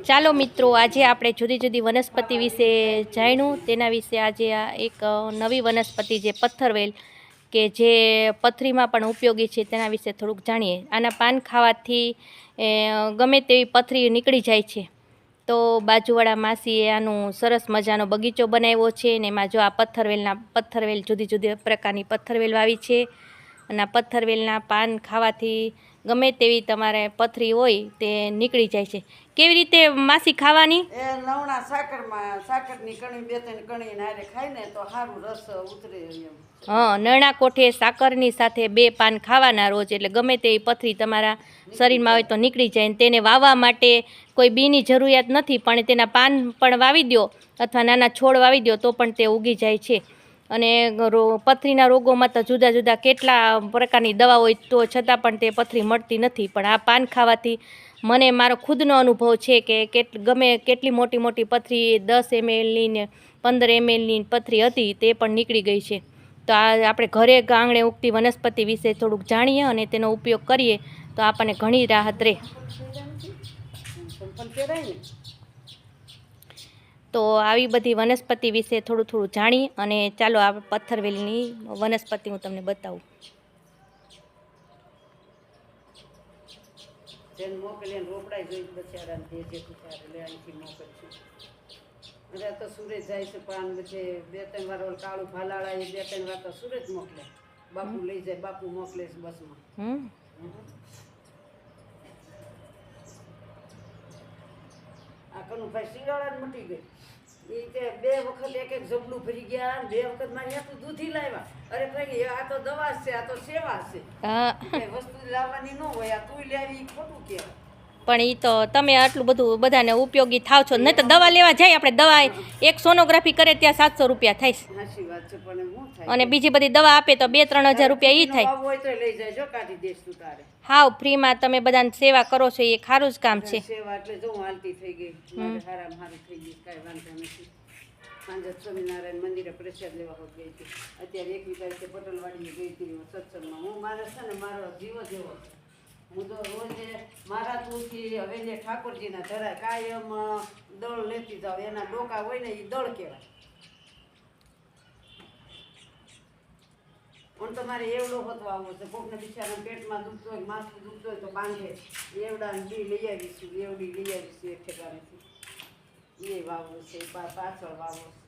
ચાલો મિત્રો, આજે આપણે જુદી જુદી વનસ્પતિ વિશે જાણ્યું. તેના વિશે આજે આ એક નવી વનસ્પતિ જે પથ્થરવેલ કે જે પથરીમાં પણ ઉપયોગી છે તેના વિશે થોડુંક જાણીએ. આના પાન ખાવાથી ગમે તેવી પથરી નીકળી જાય છે. તો બાજુવાળા માસીએ આનું સરસ મજાનો બગીચો બનાવ્યો છે ને એમાં જો આ પથ્થરવેલ જુદી જુદી પ્રકારની પથ્થરવેલ વાવી છે. અને આ પથ્થરવેલના પાન ખાવાથી ગમે તેવી તમારે પથરી હોય તે નીકળી જાય છે. કેવી રીતે માસી ખાવાની? એ લવણા સાકરની કણી બે ત્રણ કણી નારે ખાય ને તો સારું રસ ઉતરે એમ. હા, નરણા કોઠે સાકરની સાથે 2 પાન ખાવાના રોજ, એટલે ગમે તેવી પથરી તમારા શરીરમાં હોય તો નીકળી જાય. અને તેને વાવવા માટે કોઈ બીની જરૂરિયાત નથી, પણ તેના પાન પણ વાવી દો અથવા નાના છોડ વાવી દો તો પણ તે ઉગી જાય છે. અને પથરીના રોગોમાં તો જુદા જુદા કેટલા પ્રકારની દવા હોય તો છતાં પણ તે પથરી મળતી નથી. પણ આ પાન ખાવાથી મને મારો ખુદનો અનુભવ છે કે ગમે કેટલી મોટી મોટી પથરી 10 mlની ને 15 mlની પથરી હતી તે પણ નીકળી ગઈ છે. તો આ આપણે ઘરે આંગણે ઉગતી વનસ્પતિ વિશે થોડુંક જાણીએ અને તેનો ઉપયોગ કરીએ તો આપણને ઘણી રાહત રહે. તો આવી બધી વનસ્પતિ વિશે થોડું થોડું જાણી અને ચાલો આ પથ્થરવેલની વનસ્પતિ હું તમને બતાવું. જેને મોકલીને રોપડાઈ જોઈ બચારાને તે જે કુચારે લે અહીંથી મોકલશું. અરે તો સુરત જાય છે પાન બધે 2-3 વાર ઓલ કાળું ભાલાળા એ 2-3 વાર તો સુરત મોકલે. બાપુ લઈ જાય, બાપુ મોકલે છે બસમાં. આ કનુભાઈ શિંગાળા મટી ગઈ. એ કે 2 વખત એક જબલું ભરી ગયા, 2 વખત મારી હાથું દૂધી લાવ્યા. અરે ભાઈ આ તો દવા છે, આ તો સેવા છે. કઈ વસ્તુ લાવવાની ન હોય, આ તું લાવી ખોટું કહેવાય. પણ એ તો તમે આટલું બધું બધાને ઉપયોગી થાવ છો. નહીં તો દવા લેવા જાય આપણે, દવા એક સોનોગ્રાફી કરે ત્યાં 700 રૂપિયા થાય છે. સાચી વાત છે, પણ હું થાય અને બીજી બધી દવા આપે તો 2-3 હજાર રૂપિયા ઈ થાય. હોય તો લઈ જાય, કાઢી દેશ તું તારે. હાવ ફ્રીમાં તમે બધાને સેવા કરો છો, એ ખારું જ કામ છે. સેવા એટલે જો હાલતી થઈ ગઈ, મારે હારામ હારી થઈ ગઈ, કાંઈ વાંધો નથી. સાંજે સ્વામિનારાયણ મંદિરે પ્રસાદ લેવા હોત ગઈ હતી. અત્યારે 21 તારીખે પટલવાડીએ ગઈ હતી સત્સંગમાં. હું મારે છે ને મારો જીવ જેવો હું તો રોજે મારા તુલસી હવેલી ઠાકોરજીના ધરાય કાયમ દળ લેતી જાવ. એના ડોકા હોય ને એ દળ કહેવાય. પણ તમારે એવડો હોતો આવો છે. કોકને બિચારા પેટમાં દુખતો હોય, માથું દુખતો હોય તો બાંધે એવડા બી લઈ આવીશું, એવડી લઈ આવીશું એક ઠેકાણેથી. એ વાવવું છે, પાછળ વાવવું છે.